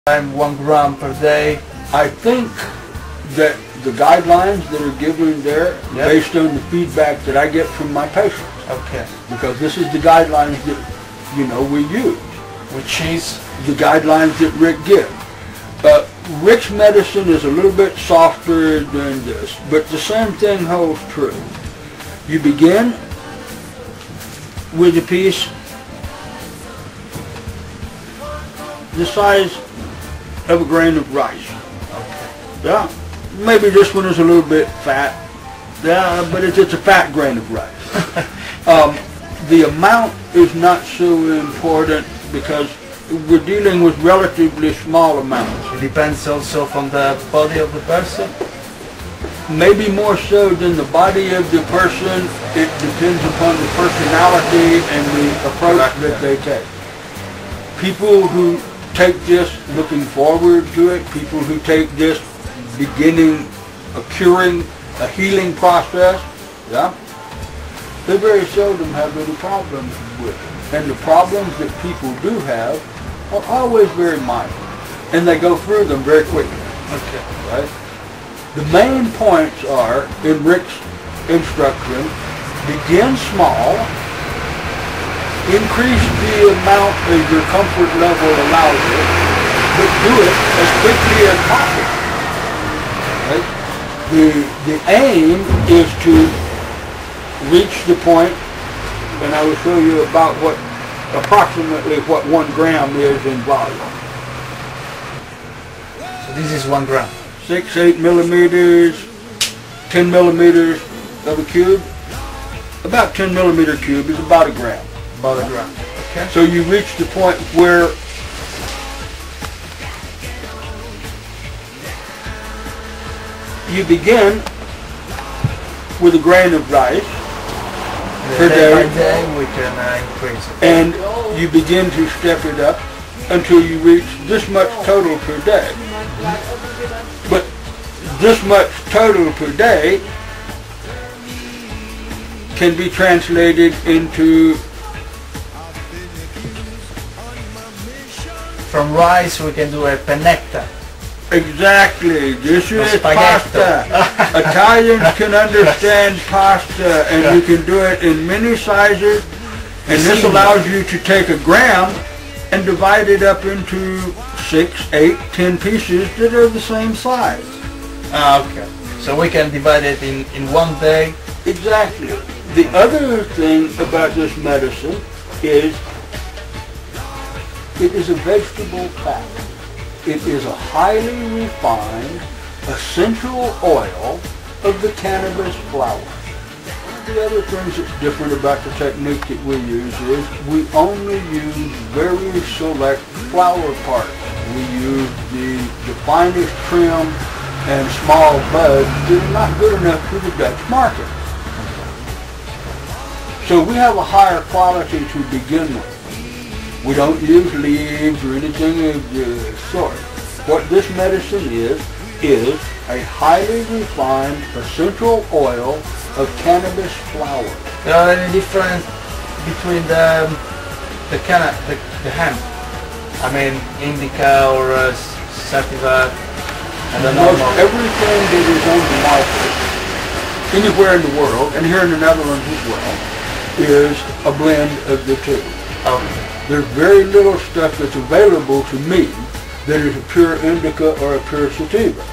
1 gram per day. I think that the guidelines that are given there, based on the feedback that I get from my patients. Okay. Because this is the guidelines that, we use. Which is? The guidelines that Rick gives. Rick's medicine is a little bit softer than this, but the same thing holds true. You begin with a piece the size of a grain of rice. Okay. Yeah. Maybe this one is a little bit fat. Yeah, but it's a fat grain of rice. The amount is not so important because we're dealing with relatively small amounts. It depends also from the body of the person? Maybe more so than the body of the person. It depends upon the personality and the approach that they take. People who take this looking forward to it, people who take this beginning a curing, a healing process, they very seldom have any problems with it. And the problems that people do have are always very minor, and they go through them very quickly. Okay. Right? The main points are, in Rick's instruction, begin small, increase the amount as your comfort level allows it, but do it as quickly as possible. Right? The aim is to reach the point, and I will show you about approximately what 1 gram is in volume. So this is 1 gram. 6, 8 millimeters, 10 millimeters of a cube. About 10 millimeter cube is about a gram. About a gram. Okay. So you reach the point where you begin with a grain of rice per day by day, day we can increase it. and you begin to step it up until you reach this much total per day. But this much total per day can be translated into, from rice we can do a pennetta. exactly, this is Spaghetto. pasta. Italians can understand pasta, and you can do it in many sizes, and this allows you to take a gram and divide it up into 6, 8, 10 pieces that are the same size. Okay. So we can divide it in 1 day. Exactly. The other thing about this medicine is it is a vegetable fat. It is a highly refined essential oil of the cannabis flower. The other things that's different about the technique that we use is we only use very select flower parts. We use the finest trim and small buds that are not good enough for the Dutch market. So we have a higher quality to begin with. We don't use leaves or anything of the sort. What this medicine is a highly refined essential oil of cannabis flower. There are any difference between the hemp? I mean, indica or sativa? I don't know. Most everything that is on the market, anywhere in the world, and here in the Netherlands as well, is a blend of the two. Okay. There's very little stuff that's available to me that is a pure indica or a pure sativa.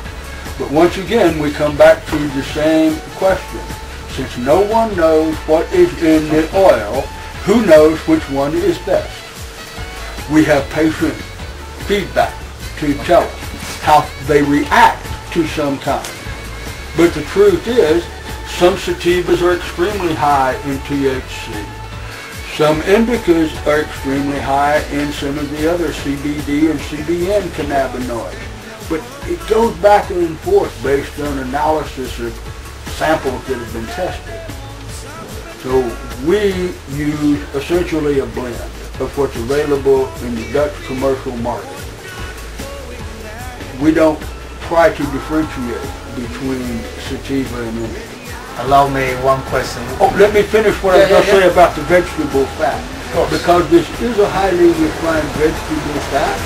But once again, we come back to the same question. Since no one knows what is in the oil, who knows which one is best? We have patient feedback to tell us how they react to some kind. But the truth is, some sativas are extremely high in THC. Some indicas are extremely high in some of the other CBD and CBN cannabinoids. But it goes back and forth based on analysis of samples that have been tested. So we use essentially a blend of what's available in the Dutch commercial market. We don't try to differentiate between sativa and indica. Allow me one question. Oh, let me finish what I was going to say about the vegetable fat. Because this is a highly refined vegetable fat,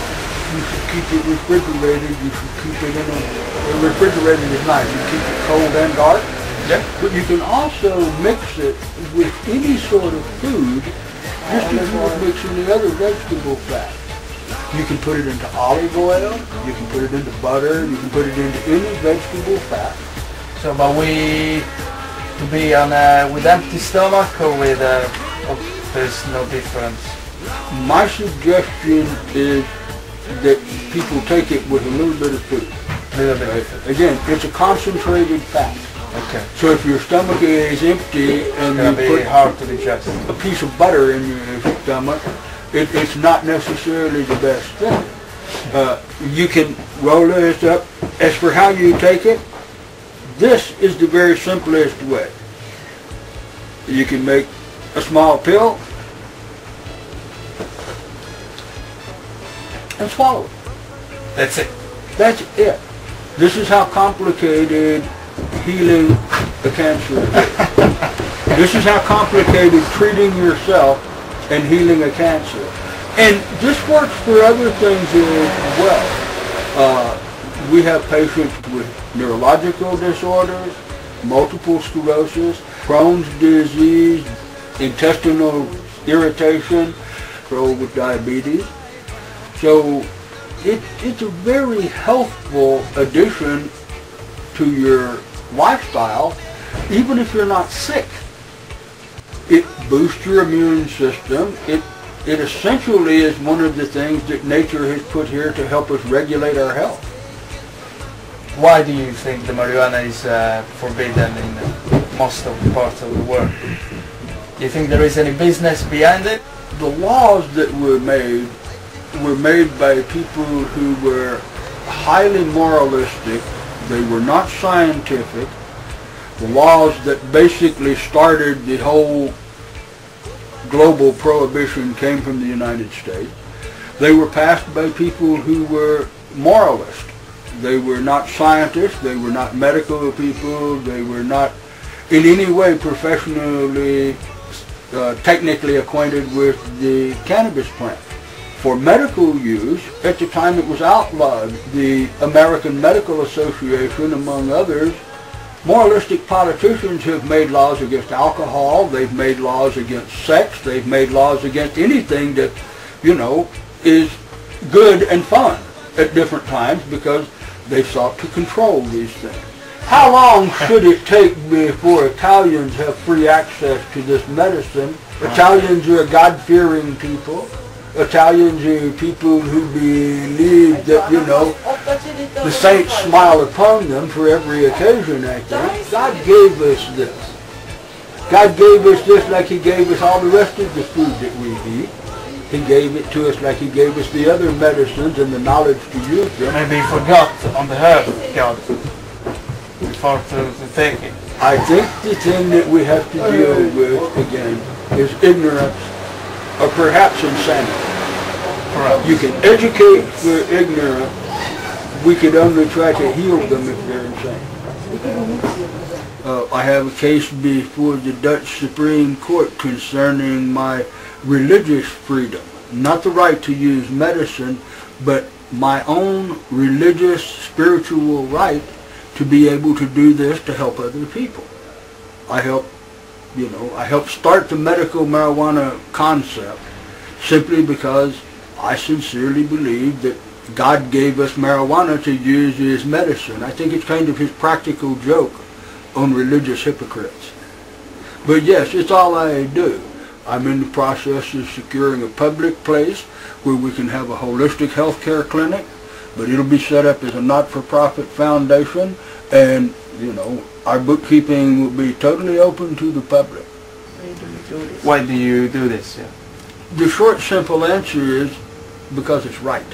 you should keep it refrigerated. You should keep it in a refrigerated is nice. You keep it cold and dark. Yeah. But you can also mix it with any sort of food, just as you would mix any other vegetable fat. You can put it into olive oil. You can put it into butter. You can put it into any vegetable fat. So, but to be on with empty stomach or with there's no difference. My suggestion is that people take it with a little bit of food. Again, it's a concentrated fat. Okay. So if your stomach is empty and you put hard to digest a piece of butter in your stomach, it's not necessarily the best thing. You can roll this up. As for how you take it, this is the very simplest way. You can make a small pill and swallow it. That's it. That's it. This is how complicated healing the cancer is. This is how complicated treating yourself and healing a cancer. And this works for other things as well. We have patients with neurological disorders, multiple sclerosis, Crohn's disease, intestinal irritation, control with diabetes. So it's a very healthful addition to your lifestyle, even if you're not sick. It boosts your immune system. It essentially is one of the things that nature has put here to help us regulate our health. Why do you think the marijuana is forbidden in most of the parts of the world? Do you think there is any business behind it? The laws that were made by people who were highly moralistic. They were not scientific. The laws that basically started the whole global prohibition came from the United States. They were passed by people who were moralists. They were not scientists. They were not medical people. They were not in any way professionally, technically acquainted with the cannabis plant. For medical use, at the time it was outlawed. The American Medical Association, among others, moralistic politicians have made laws against alcohol. They've made laws against sex. They've made laws against anything that, is good and fun at different times because they sought to control these things. How long should it take before Italians have free access to this medicine? Italians are a God-fearing people. Italians are people who believe that, the saints smile upon them for every occasion, I think. God gave us this. God gave us this like He gave us all the rest of the food that we eat. He gave it to us like He gave us the other medicines and the knowledge to use them. Maybe He forgot on the herb, God, before to take it. I think the thing that we have to deal with, again, is ignorance, or perhaps insanity. You can educate the ignorant. We could only try to heal them if they're insane. I have a case before the Dutch Supreme Court concerning my religious freedom. Not the right to use medicine, but my own religious, spiritual right to be able to do this to help other people. I helped start the medical marijuana concept simply because I sincerely believe that God gave us marijuana to use as medicine. I think it's kind of His practical joke on religious hypocrites. But yes, it's all I do. I'm in the process of securing a public place where we can have a holistic healthcare clinic, but it'll be set up as a not-for-profit foundation, and, our bookkeeping will be totally open to the public. Why do you do this? The short, simple answer is because it's right.